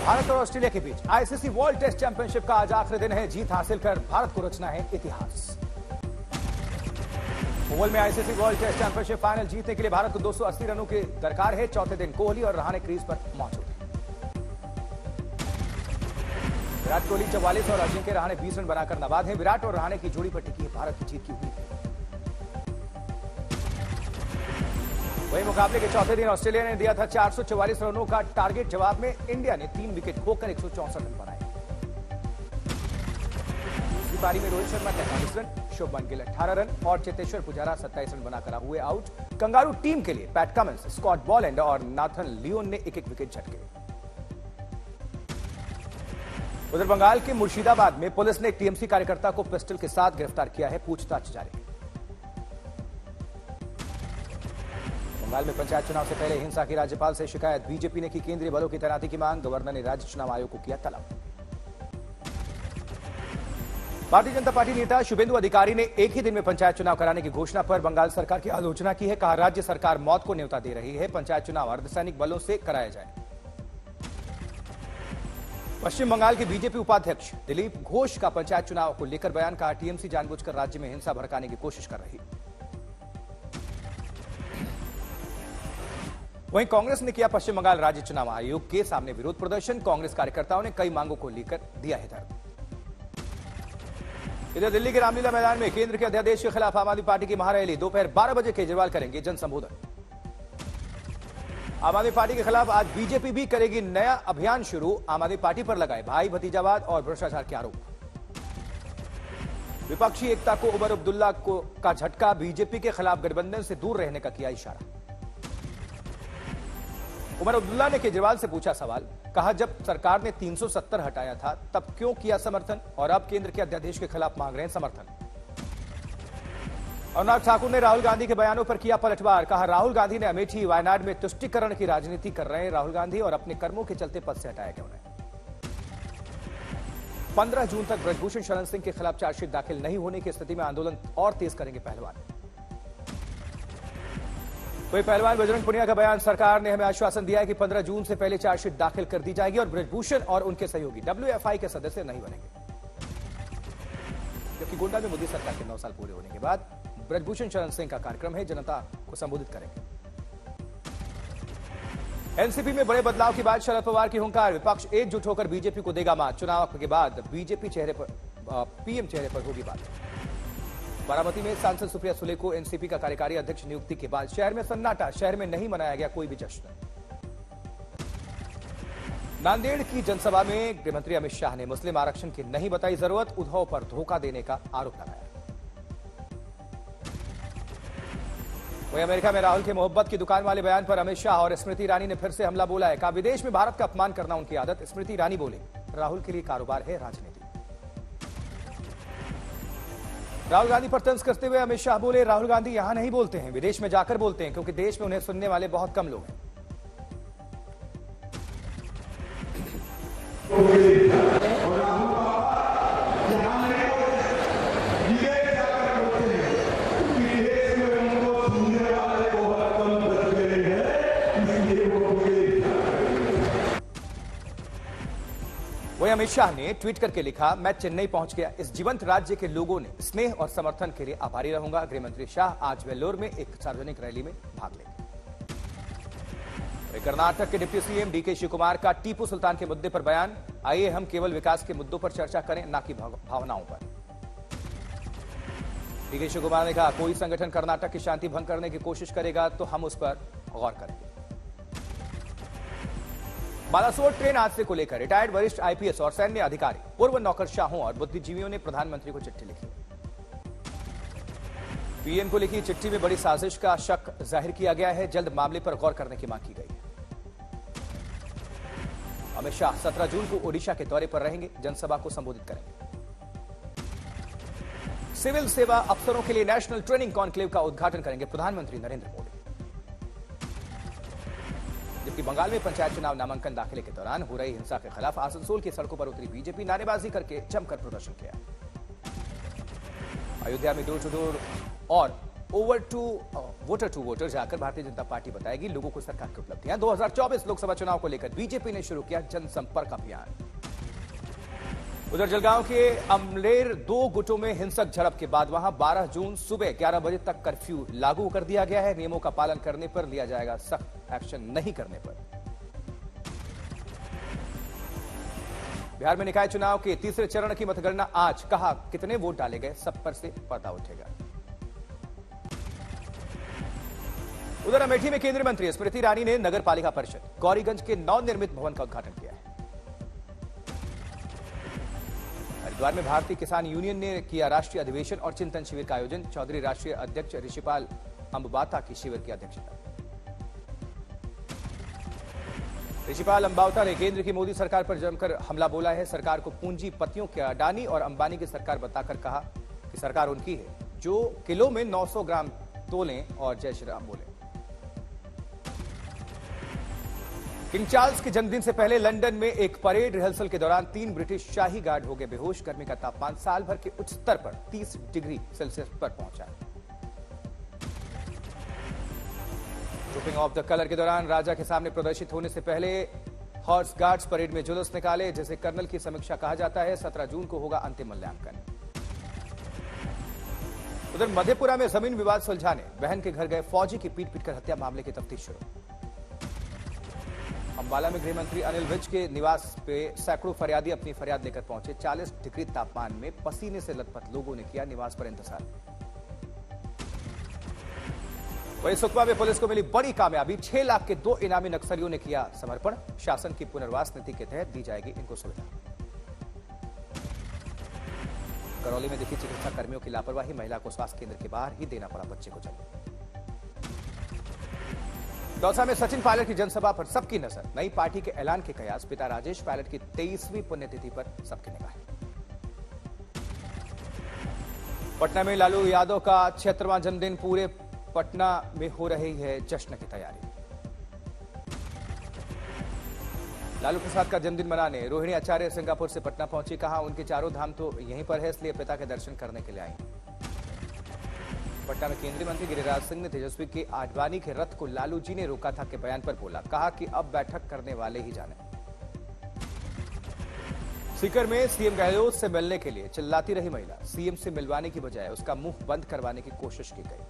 भारत और ऑस्ट्रेलिया के बीच ICC world test championship का आज आखिरी दिन है। जीत हासिल कर भारत को रचना है इतिहास। ओवल में ICC world test championship final जीतने के लिए भारत को 280 रनों की दरकार है। चौथे दिन कोहली और रहाणे क्रीज पर मौजूद हैं। विराट कोहली 44 और अजिंक्य रहाणे 20 रन बनाकर नवाद हैं। विराट और रहाणे की जोड़ी पर टिकी है भारत की जीत की उम्मीद। वही मुकाबले के चौथे दिन ऑस्ट्रेलिया ने दिया था 444 रनों का टारगेट। जवाब में इंडिया ने 3 विकेट खोकर 164 रन बनाए। दूसरी पारी में रोहित शर्मा 43 रन, शुभमन गिल 18 रन और चेतेश्वर पुजारा 27 रन बनाकर हुए आउट। कंगारू टीम के लिए पैट कमिंस, स्कॉट बॉलैंड और नाथन लियोन ने एक एक विकेट झटके। उधर बंगाल के मुर्शिदाबाद में पुलिस ने एक टीएमसी कार्यकर्ता को पिस्टल के साथ गिरफ्तार किया है। पूछताछ जारी है। बंगाल में पंचायत चुनाव से पहले हिंसा की राज्यपाल से शिकायत। बीजेपी ने की केंद्रीय बलों की तैनाती की मांग। गवर्नर ने राज्य चुनाव आयोग को किया तलब। भारतीय जनता पार्टी नेता शुभेंदु अधिकारी ने एक ही दिन में पंचायत चुनाव कराने की घोषणा पर बंगाल सरकार की आलोचना की है। कहा, राज्य सरकार मौत को न्योता दे रही है। पंचायत चुनाव अर्धसैनिक बलों से कराया जाए। पश्चिम बंगाल के बीजेपी उपाध्यक्ष दिलीप घोष का पंचायत चुनाव को लेकर बयान। कहा, टीएमसी जानबूझकर राज्य में हिंसा भड़काने की कोशिश कर रही। वहीं कांग्रेस ने किया पश्चिम बंगाल राज्य चुनाव आयोग के सामने विरोध प्रदर्शन। कांग्रेस कार्यकर्ताओं ने कई मांगों को लेकर दिया है धरना। इधर दिल्ली के रामलीला मैदान में केंद्र के अध्यादेश के खिलाफ आम आदमी पार्टी की महारैली। दोपहर 12 बजे केजरीवाल करेंगे जनसंबोधन। आम आदमी पार्टी के खिलाफ आज बीजेपी भी करेगी नया अभियान शुरू। आम आदमी पार्टी पर लगाए भाई भतीजावाद और भ्रष्टाचार के आरोप। विपक्षी एकता को उमर अब्दुल्ला का झटका। बीजेपी के खिलाफ गठबंधन से दूर रहने का किया इशारा। उमर अब्दुल्ला ने केजरीवाल से पूछा सवाल। कहा, जब सरकार ने 370 हटाया था तब क्यों किया समर्थन और अब केंद्र के अध्यादेश के खिलाफ मांग रहे हैं समर्थन। अनुराग ठाकुर ने राहुल गांधी के बयानों पर किया पलटवार। कहा, राहुल गांधी ने अमेठी वायनाड में तुष्टीकरण की राजनीति कर रहे हैं राहुल गांधी और अपने कर्मों के चलते पद से हटाया गया उन्हें। 15 जून तक ब्रजभूषण शरण सिंह के खिलाफ चार्जशीट दाखिल नहीं होने की स्थिति में आंदोलन और तेज करेंगे पहलवान। वही पहलवान बजरंग पुनिया का बयान। सरकार ने हमें आश्वासन दिया है कि 15 जून से पहले चार्जशीट दाखिल कर दी जाएगी और ब्रजभूषण और उनके सहयोगी डब्ल्यूएफआई के सदस्य नहीं बनेंगे। जबकि गोंडा में मोदी सरकार के 9 साल पूरे होने के बाद ब्रजभूषण शरण सिंह का कार्यक्रम है, जनता को संबोधित करेंगे। एनसीपी में बड़े बदलाव की बात। शरद पवार की हुंकार। विपक्ष एकजुट होकर बीजेपी को देगा मात। चुनाव के बाद बीजेपी पीएम चेहरे पर होगी बात। बारामती में सांसद सुप्रिया सुले को एनसीपी का कार्यकारी अध्यक्ष नियुक्ति के बाद शहर में सन्नाटा। शहर में नहीं मनाया गया कोई भी जश्न। नांदेड़ की जनसभा में गृहमंत्री अमित शाह ने मुस्लिम आरक्षण की नहीं बताई जरूरत। उद्धव पर धोखा देने का आरोप लगाया। वहीं अमेरिका में राहुल के मोहब्बत की दुकान वाले बयान पर अमित शाह और स्मृति ईरानी ने फिर से हमला बोला है। कहा, विदेश में भारत का अपमान करना उनकी आदत। स्मृति ईरानी बोले, राहुल के लिए कारोबार है, राजनीति। राहुल गांधी पर तंज करते हुए अमित शाह बोले, राहुल गांधी यहां नहीं बोलते हैं, विदेश में जाकर बोलते हैं, क्योंकि देश में उन्हें सुनने वाले बहुत कम लोग हैं। वही अमित शाह ने ट्वीट करके लिखा, मैं चेन्नई पहुंच गया। इस जीवंत राज्य के लोगों ने स्नेह और समर्थन के लिए आभारी रहूंगा। गृहमंत्री शाह आज वेल्लोर में एक सार्वजनिक रैली में भाग लेंगे। कर्नाटक के डिप्टी सीएम डीके शिवकुमार का टीपू सुल्तान के मुद्दे पर बयान। आइए हम केवल विकास के मुद्दों पर चर्चा करें, न कि भावनाओं पर। डीके शिवकुमार ने कहा, कोई संगठन कर्नाटक की शांति भंग करने की कोशिश करेगा तो हम उस पर गौर करेंगे। बालासोर ट्रेन हादसे को लेकर रिटायर्ड वरिष्ठ आईपीएस और सैन्य अधिकारी, पूर्व नौकरशाहों और बुद्धिजीवियों ने प्रधानमंत्री को चिट्ठी लिखी। पीएम को लिखी चिट्ठी में बड़ी साजिश का शक जाहिर किया गया है। जल्द मामले पर गौर करने की मांग की गई है। अमित शाह 17 जून को ओडिशा के दौरे पर रहेंगे, जनसभा को संबोधित करेंगे। सिविल सेवा अफसरों के लिए नेशनल ट्रेनिंग कॉन्क्लेव का उद्घाटन करेंगे प्रधानमंत्री नरेंद्र मोदी। जबकि बंगाल में पंचायत चुनाव नामांकन दाखिले के दौरान हो रही हिंसा के खिलाफ आसनसोल की सड़कों पर उतरी बीजेपी, नारेबाजी करके जमकर प्रदर्शन किया। अयोध्या में डोर टू डोर और वोटर टू वोटर जाकर भारतीय जनता पार्टी बताएगी लोगों को सरकार की उपलब्धियां। 2024 लोकसभा चुनाव को लेकर बीजेपी ने शुरू किया जनसंपर्क अभियान। उधर जलगांव के अमलेर 2 गुटों में हिंसक झड़प के बाद वहां 12 जून सुबह 11 बजे तक कर्फ्यू लागू कर दिया गया है। नियमों का पालन करने पर लिया जाएगा सख्त एक्शन, नहीं करने पर। बिहार में निकाय चुनाव के तीसरे चरण की मतगणना आज। कहा कितने वोट डाले गए, सब पर से पर्दा उठेगा। उधर अमेठी में केंद्रीय मंत्री स्मृति ईरानी ने नगर पालिका परिषद गौरीगंज के नवनिर्मित भवन का उद्घाटन किया है। हरिद्वार में भारतीय किसान यूनियन ने किया राष्ट्रीय अधिवेशन और चिंतन शिविर का आयोजन। चौधरी राष्ट्रीय अध्यक्ष ऋषिपाल अंबाता की शिविर की अध्यक्षता। ऋषिपाल अंबाता ने केंद्र की मोदी सरकार पर जमकर हमला बोला है। सरकार को पूंजीपतियों के अडानी और अंबानी की सरकार बताकर कहा कि सरकार उनकी है जो किलो में 900 ग्राम तोलें और जय श्री राम बोले। किंग चार्ल्स के जन्मदिन से पहले लंदन में एक परेड रिहर्सल के दौरान 3 ब्रिटिश शाही गार्ड हो गए बेहोश। गर्मी का तापमान साल भर के उच्च स्तर पर 30 डिग्री सेल्सियस पर पहुंचा। ड्रॉपिंग ऑफ द कलर के दौरान राजा के सामने प्रदर्शित होने से पहले हॉर्स गार्ड्स परेड में जुलूस निकाले, जिसे कर्नल की समीक्षा कहा जाता है। 17 जून को होगा अंतिम मूल्यांकन। उधर मधेपुरा में जमीन विवाद सुलझाने बहन के घर गए फौजी की पीट पीटकर हत्या मामले की तफ्तीश शुरू। अंबाला में गृह मंत्री अनिल विज के निवास पे सैकड़ों फरियादी अपनी फरियाद लेकर पहुंचे। 40 डिग्री तापमान में पसीने से लथपथ लोगों ने किया निवास पर इंतजार। वहीं सुकमा में पुलिस को मिली बड़ी कामयाबी। 6 लाख के 2 इनामी नक्सलियों ने किया समर्पण। शासन की पुनर्वास नीति के तहत दी जाएगी इनको सुविधा। करौली में दिखी चिकित्सा कर्मियों की लापरवाही। महिला को स्वास्थ्य केंद्र के बाहर ही देना पड़ा बच्चे को जन्म। दौसा में सचिन पायलट की जनसभा पर सबकी नजर। नई पार्टी के ऐलान के कयास। पिता राजेश पायलट की 23वीं पुण्यतिथि पर सबकी निगाह। पटना में लालू यादव का 76वां जन्मदिन। पूरे पटना में हो रही है जश्न की तैयारी। लालू प्रसाद का जन्मदिन मनाने रोहिणी आचार्य सिंगापुर से पटना पहुंची। कहा उनके चारों धाम तो यहीं पर है, इसलिए पिता के दर्शन करने के लिए आई। पटना में केंद्रीय मंत्री गिरिराज सिंह ने तेजस्वी के आडवाणी के रथ को लालू जी ने रोका था के बयान पर बोला। कहा कि अब बैठक करने वाले ही जाने। सीकर में सीएम गहलोत से मिलने के लिए चिल्लाती रही महिला। सीएम से मिलवाने की बजाय उसका मुंह बंद करवाने की कोशिश की गई।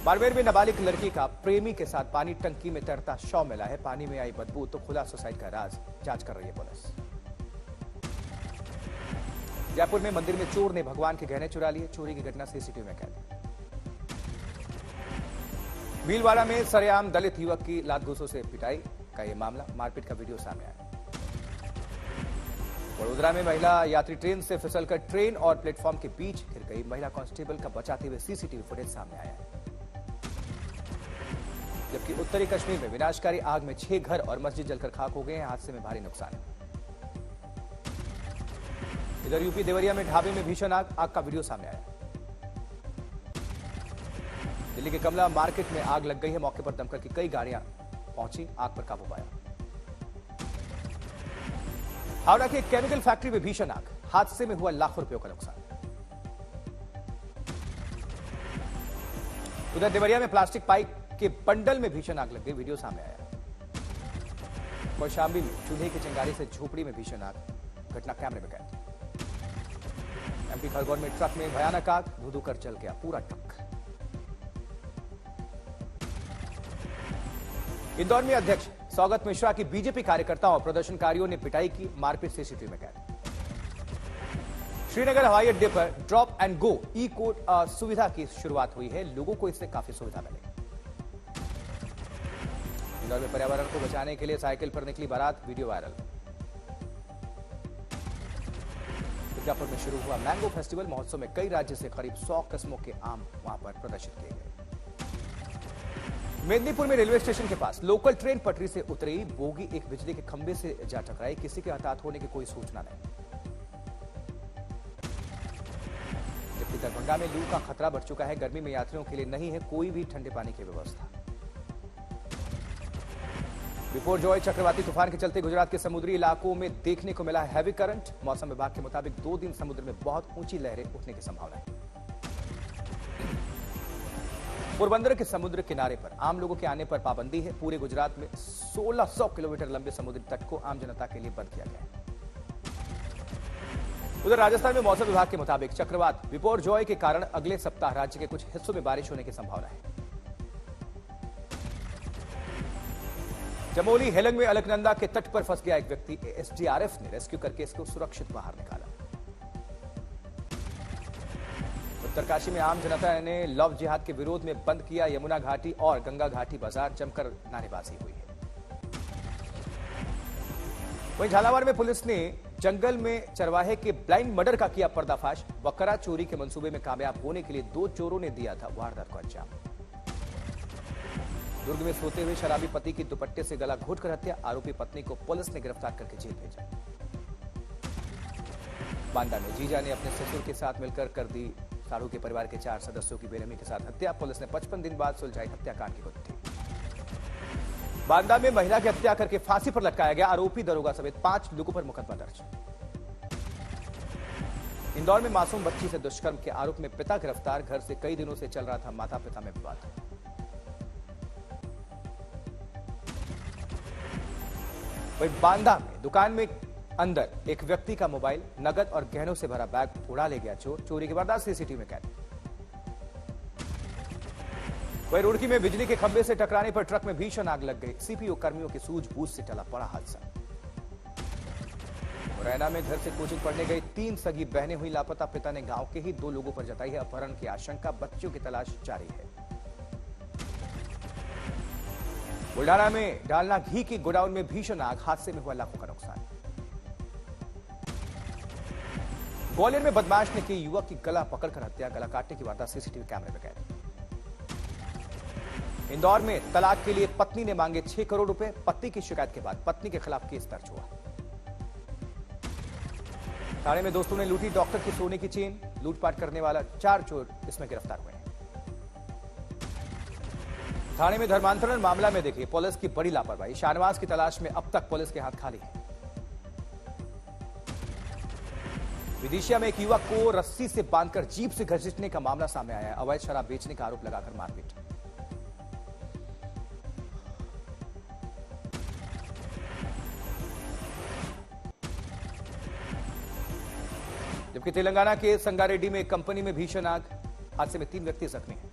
बाड़मेर में नाबालिग लड़की का प्रेमी के साथ पानी टंकी में तैरता शव मिला है। पानी में आई बदबू तो खुला सुसाइड का राज। जांच कर रही है पुलिस। जयपुर में मंदिर में चोर ने भगवान के गहने चुरा लिए। चोरी की घटना सीसीटीवी में कैद। भीलवाड़ा में सरेआम दलित युवक की लात घूंसों से पिटाई का यह मामला। मारपीट का वीडियो सामने आया। वडोदरा में महिला यात्री ट्रेन से फिसलकर ट्रेन और प्लेटफॉर्म के बीच गिर गई। महिला कांस्टेबल का बचाते हुए सीसीटीवी फुटेज सामने आया है। जबकि उत्तरी कश्मीर में विनाशकारी आग में 6 घर और मस्जिद जलकर खाक हो गए हैं। हादसे में भारी नुकसान है। इधर यूपी देवरिया में ढाबे में भीषण आग का वीडियो सामने आया। दिल्ली के कमला मार्केट में आग लग गई है। मौके पर दमकल की कई गाड़ियां पहुंची, आग पर काबू पाया। हावड़ा की एक केमिकल फैक्ट्री में भीषण आग। हादसे में हुआ लाखों रुपयों का नुकसान। उधर देवरिया में प्लास्टिक पाइप के बंडल में भीषण आग लग गई। वीडियो सामने आया। कौशाम्बी में चूल्हे की चिंगारी से झोपड़ी में भीषण आग। घटना कैमरे में कैद। एमपी खरगोन में ट्रक में भयानक आग। धू कर जल गया पूरा ट्रक। इंदौर में अध्यक्ष सौगत मिश्रा की बीजेपी कार्यकर्ताओं और प्रदर्शनकारियों ने पिटाई की। मारपीट सीसीटीवी में कैद। श्रीनगर हवाई अड्डे पर drop and go E code सुविधा की शुरुआत हुई है। लोगों को इससे काफी सुविधा मिलेगी। इंदौर में पर्यावरण को बचाने के लिए साइकिल पर निकली बारात। Video viral. मिर्जापुर में शुरू हुआ मैंगो फेस्टिवल। महोत्सव में कई राज्य से करीब 100 किस्मों के आम वहां पर प्रदर्शित किए गए। मेदिनीपुर में रेलवे स्टेशन के पास लोकल ट्रेन पटरी से उतरी। बोगी एक बिजली के खंभे से जा टकराई। किसी के हताहत होने की कोई सूचना नहीं। जबकि दरभंगा में लू का खतरा बढ़ चुका है। गर्मी में यात्रियों के लिए नहीं है कोई भी ठंडे पानी की व्यवस्था। बिपोरजॉय चक्रवाती तूफान के चलते गुजरात के समुद्री इलाकों में देखने को मिला हैवी करंट। मौसम विभाग के मुताबिक 2 दिन समुद्र में बहुत ऊंची लहरें उठने की संभावना है। पोरबंदर के समुद्र किनारे पर आम लोगों के आने पर पाबंदी है। पूरे गुजरात में 1600 किलोमीटर लंबे समुद्री तट को आम जनता के लिए बंद किया गया है। उधर राजस्थान में मौसम विभाग के मुताबिक चक्रवात बिपोरजॉय के कारण अगले सप्ताह राज्य के कुछ हिस्सों में बारिश होने की संभावना है। चमोली हेलंग में अलकनंदा के तट पर फंस गया एक व्यक्ति, एसडीआरएफ ने रेस्क्यू करके इसको सुरक्षित बाहर निकाला। उत्तरकाशी में आम जनता ने लव जिहाद के विरोध में बंद किया यमुना घाटी और गंगा घाटी बाजार, जमकर नारेबाजी हुई है। वहीं झालावाड़ में पुलिस ने जंगल में चरवाहे के ब्लाइंड मर्डर का किया पर्दाफाश। बकरा चोरी के मंसूबे में कामयाब होने के लिए 2 चोरों ने दिया था वारदात को अंजाम। दुर्ग में सोते हुए शराबी पति की दुपट्टे से गला घोटकर हत्या, आरोपी पत्नी को पुलिस ने गिरफ्तार करके जेल भेजा। बांदा में जीजा ने अपने ससुर के साथ मिलकर कर दी साधु के परिवार के 4 सदस्यों की बेरहमी के साथ हत्या। पुलिस ने 55 दिन बाद सुलझाई हत्याकांड की गुत्थी। बांदा में महिला की हत्या करके फांसी पर लटकाया गया आरोपी दरोगा समेत 5 लोगों पर मुकदमा दर्ज। इंदौर में मासूम बच्ची से दुष्कर्म के आरोप में पिता गिरफ्तार, घर से कई दिनों से चल रहा था माता पिता में विवाद। वहीं बांदा में दुकान में अंदर एक व्यक्ति का मोबाइल, नगद और गहनों से भरा बैग उड़ा ले गया चोर। चोरी की वारदात सीसीटीवी में कैद। वहीं रुड़की में बिजली के खंभे से टकराने पर ट्रक में भीषण आग लग गई। सीपीओ कर्मियों की सूझबूझ से टला बड़ा हादसा। मुरैना में घर से कोचिंग पढ़ने गई 3 सगी बहनें हुई लापता। पिता ने गांव के ही 2 लोगों पर जताई है अपहरण की आशंका। बच्चियों की तलाश जारी है। बुल्ढाना में डालना घी की गोडाउन में भीषण आग, हादसे में हुआ लाखों का नुकसान। ग्वालियर में बदमाश ने की युवक की गला पकड़कर हत्या, गला काटने की वारदात सीसीटीवी कैमरे में कैद। इंदौर में तलाक के लिए पत्नी ने मांगे 6 करोड़ रुपए, पति की शिकायत के बाद पत्नी के खिलाफ केस दर्ज हुआ। थाने में दोस्तों ने लूटी डॉक्टर की सोने की चेन, लूटपाट करने वाला 4 चोर इसमें गिरफ्तार हुए हैं। थाने में धर्मांतरण मामला में देखिए पुलिस की बड़ी लापरवाही। शाहनवाज की तलाश में अब तक पुलिस के हाथ खाली है। विदिशा में एक युवक को रस्सी से बांधकर जीप से घसीटने का मामला सामने आया है। अवैध शराब बेचने का आरोप लगाकर मारपीट। जबकि तेलंगाना के संगारेड्डी में एक कंपनी में भीषण आग, हादसे में 3 व्यक्ति जख्मी हैं।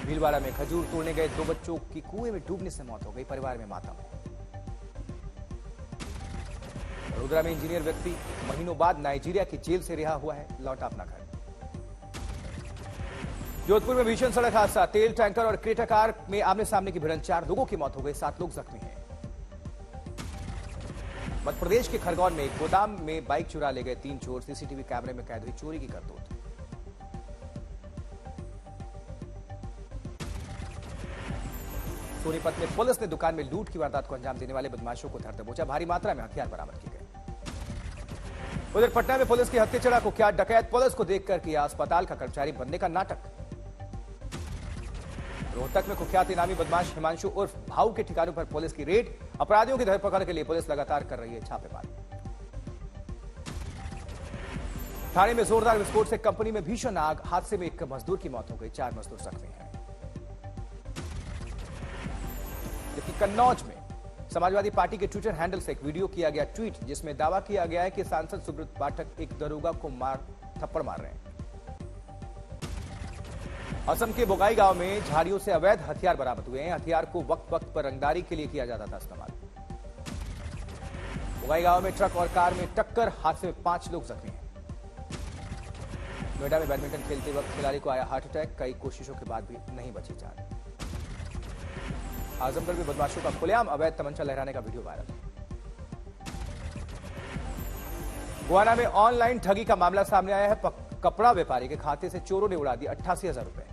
भीलवाड़ा में खजूर तोड़ने गए 2 बच्चों की कुएं में डूबने से मौत हो गई, परिवार में मातम। वडोदरा में इंजीनियर व्यक्ति महीनों बाद नाइजीरिया की जेल से रिहा हुआ है, लौटा अपना घर। जोधपुर में भीषण सड़क हादसा, तेल टैंकर और क्रेटा कार में आमने सामने की भिड़ंत, 4 लोगों की मौत हो गई, 7 लोग जख्मी हैं। मध्य प्रदेश के खरगोन में एक गोदाम में बाइक चुरा ले गए 3 चोर, सीसीटीवी कैमरे में कैद हुई चोरी की करतूत। सोनीपत में पुलिस ने दुकान में लूट की वारदात को अंजाम देने वाले बदमाशों को धर दबोचा, भारी मात्रा में हथियार बरामद किए गए। उधर पटना में पुलिस की हत्याचढ़ा कुख्यात डकैत पुलिस को देखकर किया अस्पताल का कर्मचारी बनने का नाटक। रोहतक में कुख्यात इनामी बदमाश हिमांशु उर्फ भाऊ के ठिकानों पर पुलिस की रेड, अपराधियों की धरपकड़ के लिए पुलिस लगातार कर रही है छापेमारी। थाने में जोरदार विस्फोट से कंपनी में भीषण आग, हादसे में एक मजदूर की मौत हो गई, 4 मजदूर जख्मी हैं। जबकि कन्नौज में समाजवादी पार्टी के ट्विटर हैंडल से एक वीडियो किया गया ट्वीट, जिसमें दावा किया गया है कि सांसद सुब्रत पाठक एक दरोगा को थप्पड़ मार रहे हैं। असम के बोगाई गांव में झाड़ियों से अवैध हथियार बरामद हुए हैं। हथियार को वक्त वक्त पर रंगदारी के लिए किया जाता था इस्तेमाल। बोगाई गांव में ट्रक और कार में टक्कर, हादसे में 5 लोग जख्मी हैं। नोएडा में बैडमिंटन खेलते वक्त खिलाड़ी को आया हार्ट अटैक, कई कोशिशों के बाद भी नहीं बची जान। आजमगढ़ में बदमाशों का खुलेआम अवैध तमंचा लहराने का वीडियो वायरल। गोवाना में ऑनलाइन ठगी का मामला सामने आया है। कपड़ा व्यापारी के खाते से चोरों ने उड़ा दिए 88,000 रुपए।